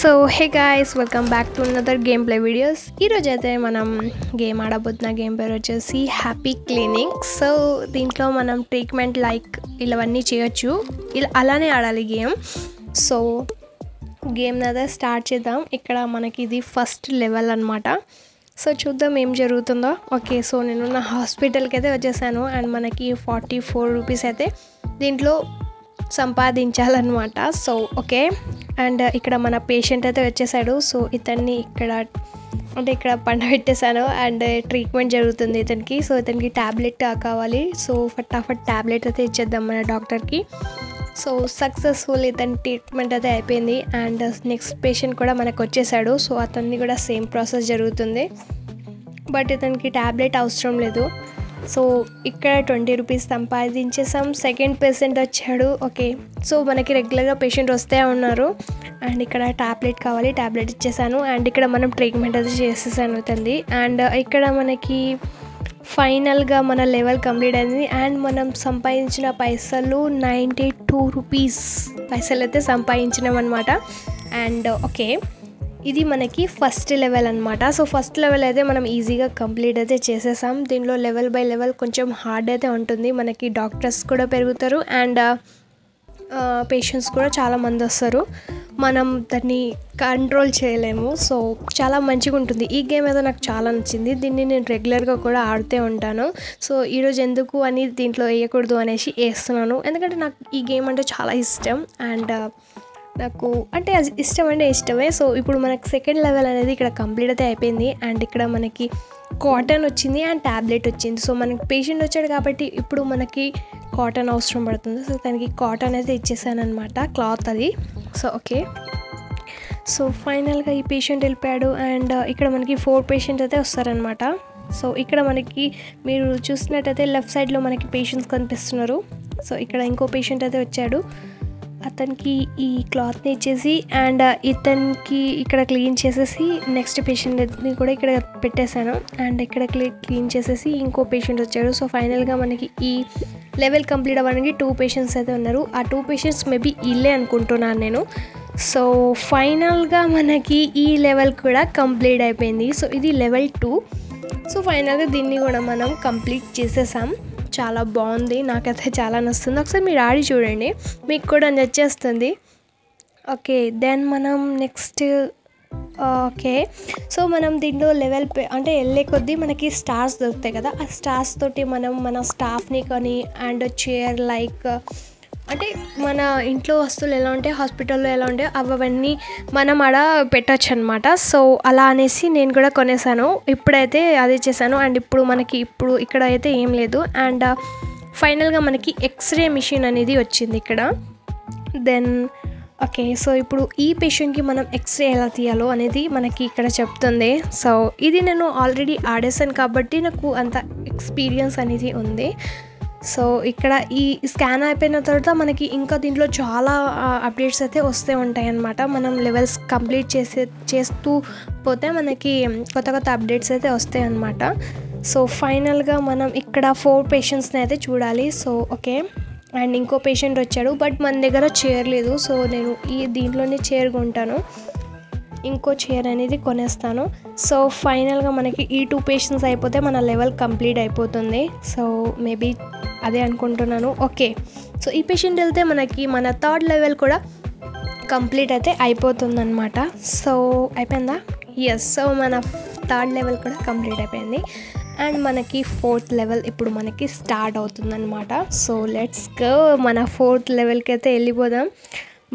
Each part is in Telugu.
So hey guys, welcome back to another game play videos. ఈరోజు అయితే మనం గేమ్ ఆడబోతున్న గేమ్ పేరు వచ్చేసి హ్యాపీ క్లీనింగ్. సో దీంట్లో మనం ట్రీట్మెంట్ లైక్ ఇలావన్నీ చేయొచ్చు, ఇలా అలానే ఆడాలి గేమ్. సో గేమ్ అయితే స్టార్ట్ చేద్దాం. ఇక్కడ మనకి ఇది ఫస్ట్ లెవెల్ అనమాట. సో చూద్దాం ఏం జరుగుతుందో. ఓకే, సో నేను నా హాస్పిటల్కి అయితే వచ్చేసాను అండ్ మనకి 44 రూపీస్ అయితే దీంట్లో సంపాదించాలన్నమాట. సో ఓకే, అండ్ ఇక్కడ మన పేషెంట్ అయితే వచ్చేసాడు. సో ఇతన్ని ఇక్కడ పండబెట్టేశాను అండ్ ట్రీట్మెంట్ జరుగుతుంది ఇతనికి. సో ఇతనికి ట్యాబ్లెట్ కావాలి. సో ఫటాఫట్ ట్యాబ్లెట్ అయితే ఇచ్చేద్దాం మన డాక్టర్కి. సో సక్సెస్ఫుల్ ఇతని ట్రీట్మెంట్ అయితే అయిపోయింది అండ్ నెక్స్ట్ పేషెంట్ కూడా మనకు వచ్చేసాడు. సో అతన్ని కూడా సేమ్ ప్రాసెస్ జరుగుతుంది, బట్ ఇతనికి ట్యాబ్లెట్ అవసరం లేదు. సో ఇక్కడ 20 రూపీస్ సంపాదించేసాం. సెకండ్ పేషెంట్ వచ్చాడు. ఓకే, సో మనకి రెగ్యులర్గా పేషెంట్ వస్తే ఉన్నారు అండ్ ఇక్కడ ట్యాబ్లెట్ కావాలి, ట్యాబ్లెట్ ఇచ్చేసాను అండ్ ఇక్కడ మనం ట్రీట్మెంట్ అయితే చేసేసాను ఇతంది. అండ్ ఇక్కడ మనకి ఫైనల్గా మన లెవెల్ కంప్లీట్ అయింది అండ్ మనం సంపాదించిన పైసలు 92 రూపీస్ పైసలు అయితే సంపాదించినాం అనమాట. అండ్ ఓకే, ఇది మనకి ఫస్ట్ లెవెల్ అనమాట. సో ఫస్ట్ లెవెల్ అయితే మనం ఈజీగా కంప్లీట్ అయితే చేసేసాం. దీనిలో లెవెల్ బై లెవెల్ కొంచెం హార్డ్ అయితే ఉంటుంది. మనకి డాక్టర్స్ కూడా పెరుగుతారు అండ్ పేషెంట్స్ కూడా చాలామంది వస్తారు. మనం దాన్ని కంట్రోల్ చేయలేము. సో చాలా మంచిగా ఉంటుంది ఈ గేమ్. అయితే నాకు చాలా నచ్చింది. దీన్ని నేను రెగ్యులర్గా కూడా ఆడుతూ ఉంటాను. సో ఈరోజు ఎందుకు అని దీంట్లో వేయకూడదు అనేసి వేస్తున్నాను, ఎందుకంటే నాకు ఈ గేమ్ అంటే చాలా ఇష్టం అండ్ నాకు అంటే ఇష్టమే. సో ఇప్పుడు మనకి సెకండ్ లెవెల్ అనేది ఇక్కడ కంప్లీట్ అయితే అయిపోయింది అండ్ ఇక్కడ మనకి కాటన్ వచ్చింది అండ్ ట్యాబ్లెట్ వచ్చింది. సో మనకి పేషెంట్ వచ్చాడు కాబట్టి ఇప్పుడు మనకి కాటన్ అవసరం పడుతుంది. సో దానికి కాటన్ అయితే ఇచ్చేసాను అనమాట, క్లాత్ అది. సో ఓకే, సో ఫైనల్గా ఈ పేషెంట్ వెళ్ళిపోయాడు అండ్ ఇక్కడ మనకి 4 పేషెంట్ అయితే వస్తారనమాట. సో ఇక్కడ మనకి మీరు చూసినట్టయితే లెఫ్ట్ సైడ్లో మనకి పేషెంట్స్ కనిపిస్తున్నారు. సో ఇక్కడ ఇంకో పేషెంట్ అయితే వచ్చాడు. అతనికి ఈ క్లాత్ని ఇచ్చేసి అండ్ ఇతనికి ఇక్కడ క్లీన్ చేసేసి నెక్స్ట్ పేషెంట్ని కూడా ఇక్కడ పెట్టేశాను అండ్ ఇక్కడ క్లీన్ చేసేసి ఇంకో పేషెంట్ వచ్చాడు. సో ఫైనల్గా మనకి ఈ లెవెల్ కంప్లీట్ అవ్వడానికి 2 పేషెంట్స్ అయితే ఉన్నారు. ఆ 2 పేషెంట్స్ మేబీ ఇల్లే అనుకుంటున్నాను నేను. సో ఫైనల్గా మనకి ఈ లెవెల్ కూడా కంప్లీట్ అయిపోయింది. సో ఇది లెవెల్ 2. సో ఫైనల్గా దీన్ని కూడా మనం కంప్లీట్ చేసేసాం. చాలా బాగుంది, నాకైతే చాలా నచ్చుతుంది. ఒకసారి మీరు ఆడి చూడండి, మీకు కూడా నచ్చేస్తుంది. ఓకే, దెన్ మనం నెక్స్ట్ ఓకే, సో మనం దీంట్లో లెవెల్ అంటే వెళ్ళే కొద్దీ మనకి స్టార్స్ దొరుకుతాయి కదా. ఆ స్టార్స్ తోటి మనం మన స్టాఫ్ని కానీ అండ్ చైర్ లైక్ అంటే మన ఇంట్లో వస్తువులు ఎలా ఉంటాయి, హాస్పిటల్లో ఎలా ఉంటాయి అవన్నీ మనం ఆడ పెట్టచ్చు అనమాట. సో అలా అనేసి నేను కూడా కొనేసాను. ఇప్పుడైతే అదే చేశాను అండ్ ఇప్పుడు ఇక్కడ అయితే ఏం లేదు. అండ్ ఫైనల్గా మనకి ఎక్స్రే మిషన్ అనేది వచ్చింది ఇక్కడ. దెన్ ఓకే, సో ఇప్పుడు ఈ పేషెంట్కి మనం ఎక్స్రే ఎలా తీయాలో అనేది మనకి ఇక్కడ చెప్తుంది. సో ఇది నేను ఆల్రెడీ ఆడేసాను కాబట్టి నాకు అంత ఎక్స్పీరియన్స్ అనేది ఉంది. సో ఇక్కడ ఈ స్కాన్ అయిపోయిన తర్వాత మనకి ఇంకా దీంట్లో చాలా అప్డేట్స్ అయితే వస్తూ ఉంటాయి అన్నమాట. మనం లెవెల్స్ కంప్లీట్ చేస్తూ పోతే మనకి కొత్త అప్డేట్స్ అయితే వస్తాయి అన్నమాట. సో ఫైనల్గా మనం ఇక్కడ 4 పేషెంట్స్ని అయితే చూడాలి. సో ఓకే, అండ్ ఇంకో పేషెంట్ వచ్చాడు బట్ మన దగ్గర చైర్ లేదు. సో నేను దీంట్లోనే చైర్ కొంటాను, ఇంకో చైర్ అనేది కొనేస్తాను. సో ఫైనల్గా మనకి ఈ 2 పేషెంట్స్ అయిపోతే మన లెవెల్ కంప్లీట్ అయిపోతుంది. సో మేబీ అదే అనుకుంటున్నాను. ఓకే, సో ఈ పేషెంట్ వెళ్తే మనకి మన 3rd లెవెల్ కూడా కంప్లీట్ అయితే అయిపోతుందన్నమాట. సో అయిపోయిందా? ఎస్, సో మన 3rd లెవెల్ కూడా కంప్లీట్ అయిపోయింది అండ్ మనకి 4th లెవెల్ ఇప్పుడు మనకి స్టార్ట్ అవుతుందన్నమాట. సో లెట్స్ గో, మన 4th లెవెల్కి అయితే వెళ్ళిపోదాం.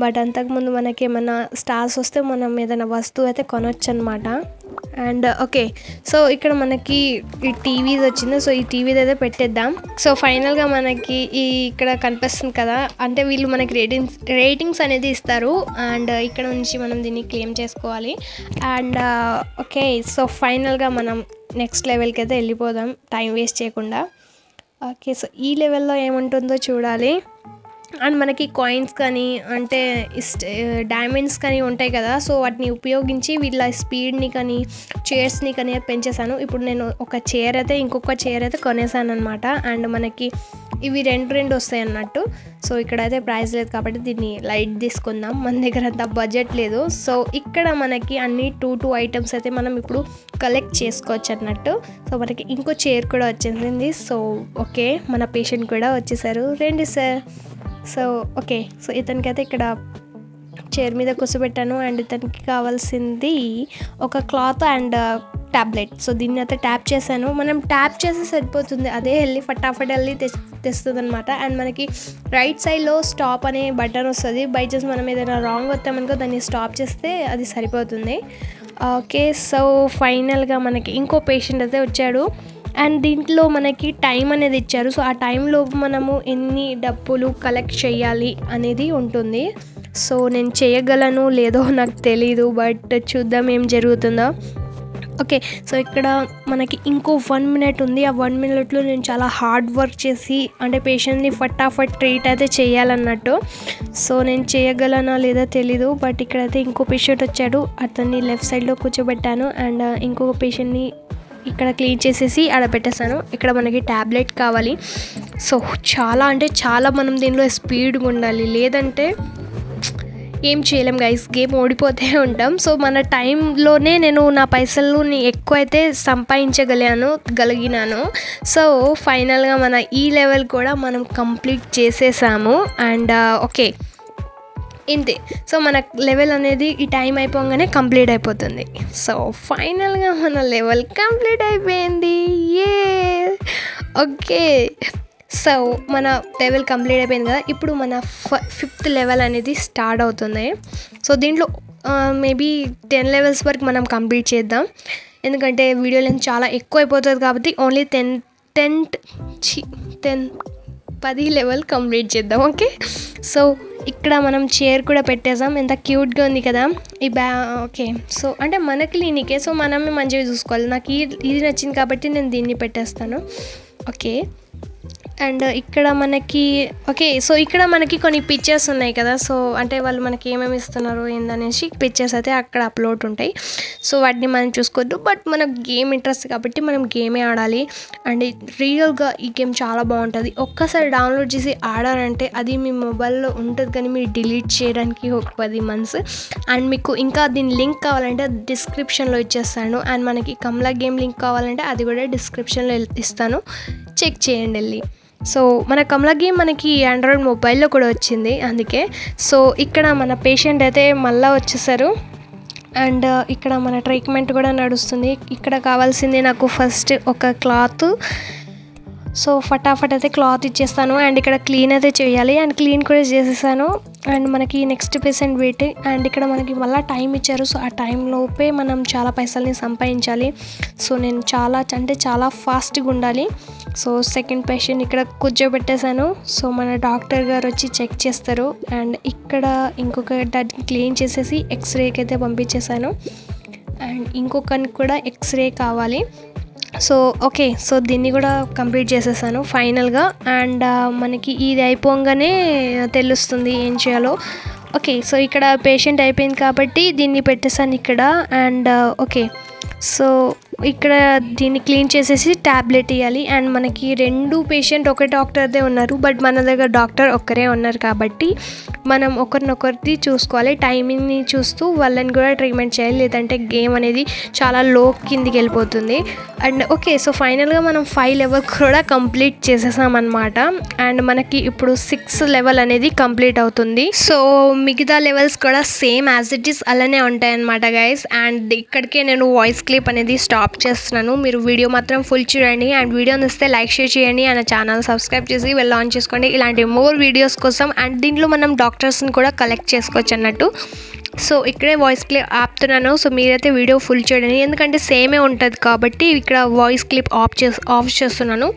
బట్ అంతకుముందు మనకి ఏమైనా స్టార్స్ వస్తే మనం ఏదైనా వస్తువు అయితే కొనవచ్చు అనమాట. అండ్ ఓకే, సో ఇక్కడ మనకి ఈ టీవీది వచ్చింది. సో ఈ టీవీది అయితే పెట్టేద్దాం. సో ఫైనల్గా మనకి ఇక్కడ కనిపిస్తుంది కదా, అంటే వీళ్ళు మనకి రేటింగ్స్ అనేది ఇస్తారు అండ్ ఇక్కడ నుంచి మనం దీన్ని క్లెయిమ్ చేసుకోవాలి. అండ్ ఓకే, సో ఫైనల్గా మనం నెక్స్ట్ లెవెల్కి అయితే వెళ్ళిపోదాం టైం వేస్ట్ చేయకుండా. ఓకే, సో ఈ లెవెల్లో ఏముంటుందో చూడాలి. అండ్ మనకి కాయిన్స్ కానీ అంటే డైమండ్స్ కానీ ఉంటాయి కదా. సో వాటిని ఉపయోగించి వీళ్ళ స్పీడ్ని కానీ చైర్స్ని కానీ పెంచేసాను. ఇప్పుడు నేను ఒక చైర్ అయితే ఇంకొక చైర్ అయితే కొనేసాను అనమాట. అండ్ మనకి ఇవి రెండు వస్తాయి అన్నట్టు. సో ఇక్కడైతే ప్రైస్ లేదు కాబట్టి దీన్ని లైట్ తీసుకుందాం, మన దగ్గర అంత బడ్జెట్ లేదు. సో ఇక్కడ మనకి అన్ని 2 ఐటమ్స్ అయితే మనం ఇప్పుడు కలెక్ట్ చేసుకోవచ్చు అన్నట్టు. సో మనకి ఇంకో చైర్ కూడా వచ్చేసింది. సో ఓకే, మన పేషెంట్ కూడా వచ్చేసారు. రండి సార్. సో ఓకే, సో ఇతనికైతే ఇక్కడ చైర్ మీద కూర్చోబెట్టాను. అండ్ ఇతనికి కావాల్సింది ఒక క్లాత్ అండ్ ట్యాబ్లెట్. సో దీన్ని అయితే ట్యాప్ చేశాను. మనం ట్యాప్ చేస్తే సరిపోతుంది, అదే వెళ్ళి ఫటాఫట్ వెళ్ళి తెస్తుంది అనమాట. అండ్ మనకి రైట్ సైడ్లో స్టాప్ అనే బటన్ వస్తుంది. బై చాన్స్ మనం ఏదైనా రాంగ్ వస్తామనుకో దాన్ని స్టాప్ చేస్తే అది సరిపోతుంది. ఓకే, సో ఫైనల్గా మనకి ఇంకో పేషెంట్ అయితే వచ్చాడు. అండ్ దీంట్లో మనకి టైం అనేది ఇచ్చారు. సో ఆ టైంలో మనము ఎన్ని డబ్బులు కలెక్ట్ చేయాలి అనేది ఉంటుంది. సో నేను చేయగలను లేదో నాకు తెలీదు, బట్ చూద్దాం ఏం జరుగుతుందో. ఓకే, సో ఇక్కడ మనకి ఇంకో 1 minute ఉంది. ఆ 1 minuteలో నేను చాలా హార్డ్ వర్క్ చేసి అంటే పేషెంట్ని ఫటాఫట్ ట్రీట్ అయితే చేయాలన్నట్టు. సో నేను చేయగలనా లేదా తెలీదు, బట్ ఇక్కడైతే ఇంకో పేషెంట్ వచ్చాడు. అతన్ని లెఫ్ట్ సైడ్లో కూర్చోబెట్టాను. అండ్ ఇంకొక పేషెంట్ని ఇక్కడ క్లీన్ చేసేసి ఆడ పెట్టేశాను. ఇక్కడ మనకి ట్యాబ్లెట్ కావాలి. సో చాలా అంటే చాలా మనం దీనిలో స్పీడ్గా ఉండాలి, లేదంటే ఏం చేయలేం గైస్, గేమ్ ఓడిపోతే ఉంటాం. సో మన టైంలోనే నేను నా పైసలు ఎక్కువ అయితే సంపాదించగలిగినాను. సో ఫైనల్గా మన ఈ లెవెల్ కూడా మనం కంప్లీట్ చేసేసాము. అండ్ ఓకే, ఇంతే. సో మన లెవెల్ అనేది ఈ టైం అయిపోగానే కంప్లీట్ అయిపోతుంది. సో ఫైనల్గా మన లెవెల్ కంప్లీట్ అయిపోయింది. ఏ ఓకే, సో మన లెవెల్ కంప్లీట్ అయిపోయింది కదా. ఇప్పుడు మన 5th లెవెల్ అనేది స్టార్ట్ అవుతుంది. సో దీంట్లో మేబీ 10 levels వరకు మనం కంప్లీట్ చేద్దాం, ఎందుకంటే వీడియో లెంత్ చాలా ఎక్కువ అయిపోతుంది కాబట్టి ఓన్లీ 10 లెవెల్ కంప్లీట్ చేద్దాం. ఓకే, సో ఇక్కడ మనం చైర్ కూడా పెట్టేసాం. ఎంత క్యూట్గా ఉంది కదా ఈ ఓకే, సో అంటే మన క్లినికే, సో మనమే మంచిగా చూసుకోవాలి. నాకు ఇది నచ్చింది కాబట్టి నేను దీన్ని పెట్టేస్తాను. ఓకే, అండ్ ఇక్కడ మనకి ఓకే, సో ఇక్కడ మనకి కొన్ని పిక్చర్స్ ఉన్నాయి కదా. సో అంటే వాళ్ళు మనకి ఏమేమి ఇస్తున్నారు ఏందనేసి పిక్చర్స్ అయితే అక్కడ అప్లోడ్ ఉంటాయి. సో వాటిని మనం చూసుకోవద్దు, బట్ మనకు గేమ్ ఇంట్రెస్ట్ కాబట్టి మనం గేమే ఆడాలి. అండ్ రియల్గా ఈ గేమ్ చాలా బాగుంటుంది. ఒక్కసారి డౌన్లోడ్ చేసి ఆడారంటే అది మీ మొబైల్లో ఉంటుంది, కానీ మీరు డిలీట్ చేయడానికి ఒక 10 months. అండ్ మీకు ఇంకా దీని లింక్ కావాలంటే డిస్క్రిప్షన్లో ఇచ్చేస్తాను. అండ్ మనకి కమలా గేమ్ లింక్ కావాలంటే అది కూడా డిస్క్రిప్షన్లో ఇస్తాను, చెక్ చేయండి వెళ్ళి. సో మన కమలా గేమ్ మనకి ఆండ్రాయిడ్ మొబైల్లో కూడా వచ్చింది అందుకే. సో ఇక్కడ మన పేషెంట్ అయితే మళ్ళీ వచ్చేసారు. అండ్ ఇక్కడ మన ట్రీట్మెంట్ కూడా నడుస్తుంది. ఇక్కడ కావాల్సింది నాకు ఫస్ట్ ఒక క్లాత్. సో ఫటాఫట్ అయితే క్లాత్ ఇచ్చేస్తాను. అండ్ ఇక్కడ క్లీన్ అయితే చేయాలి, అండ్ క్లీన్ కూడా చేసేసాను. అండ్ మనకి నెక్స్ట్ పేషెంట్ వెయిటింగ్. అండ్ ఇక్కడ మనకి మళ్ళీ టైం ఇచ్చారు. సో ఆ టైంలోపే మనం చాలా పైసల్ని సంపాదించాలి. సో నేను చాలా ఫాస్ట్గా ఉండాలి. సో సెకండ్ పేషెంట్ ఇక్కడ కూర్చోబెట్టేశాను. సో మన డాక్టర్ గారు వచ్చి చెక్ చేస్తారు. అండ్ ఇక్కడ ఇంకొక దాన్ని క్లీన్ చేసేసి ఎక్స్రేకి అయితే పంపించేశాను. అండ్ ఇంకొకరికి కూడా ఎక్స్రే కావాలి. సో ఓకే, సో దీన్ని కూడా కంప్లీట్ చేసేసాను ఫైనల్గా. అండ్ మనకి ఇది అయిపోగానే తెలుస్తుంది ఏం చేయాలో. ఓకే, సో ఇక్కడ పేషెంట్ అయిపోయింది కాబట్టి దీన్ని పెట్టేసాను ఇక్కడ. అండ్ ఓకే, సో ఇక్కడ దీన్ని క్లీన్ చేసేసి ట్యాబ్లెట్ ఇవ్వాలి. అండ్ మనకి 2 పేషెంట్ ఒక డాక్టర్దే ఉన్నారు, బట్ మన దగ్గర డాక్టర్ ఒక్కరే ఉన్నారు కాబట్టి మనం ఒకరినొకరిది చూసుకోవాలి. టైమింగ్ని చూస్తూ వాళ్ళని కూడా ట్రీట్మెంట్ చేయాలి, లేదంటే గేమ్ అనేది చాలా లో కిందికి వెళ్ళిపోతుంది. అండ్ ఓకే, సో ఫైనల్గా మనం 5 levels కూడా కంప్లీట్ చేసేసామన్నమాట. అండ్ మనకి ఇప్పుడు 6th level అనేది కంప్లీట్ అవుతుంది. సో మిగతా లెవెల్స్ కూడా సేమ్ యాజ్ ఇట్ ఈస్ అలానే ఉంటాయన్నమాట గైస్. అండ్ ఇక్కడికే నేను వాయిస్ క్లిప్ అనేది స్టాప్ చేస్తున్నాను. మీరు వీడియో మాత్రం ఫుల్ చూడండి. అండ్ వీడియో నచ్చితే లైక్ షేర్ చేయండి. అండ్ ఛానల్ సబ్స్క్రైబ్ చేసి వెళ్ళి ఆన్ చేసుకోండి ఇలాంటి మోర్ వీడియోస్ కోసం. అండ్ దీంట్లో మనం డాక్టర్స్ని కూడా కలెక్ట్ చేసుకోవచ్చు అన్నట్టు. సో ఇక్కడే వాయిస్ క్లిప్ ఆపుతున్నాను. సో మీరైతే వీడియో ఫుల్ చూడండి, ఎందుకంటే సేమే ఉంటుంది కాబట్టి ఇక్కడ వాయిస్ క్లిప్ ఆఫ్ చేస్తున్నాను.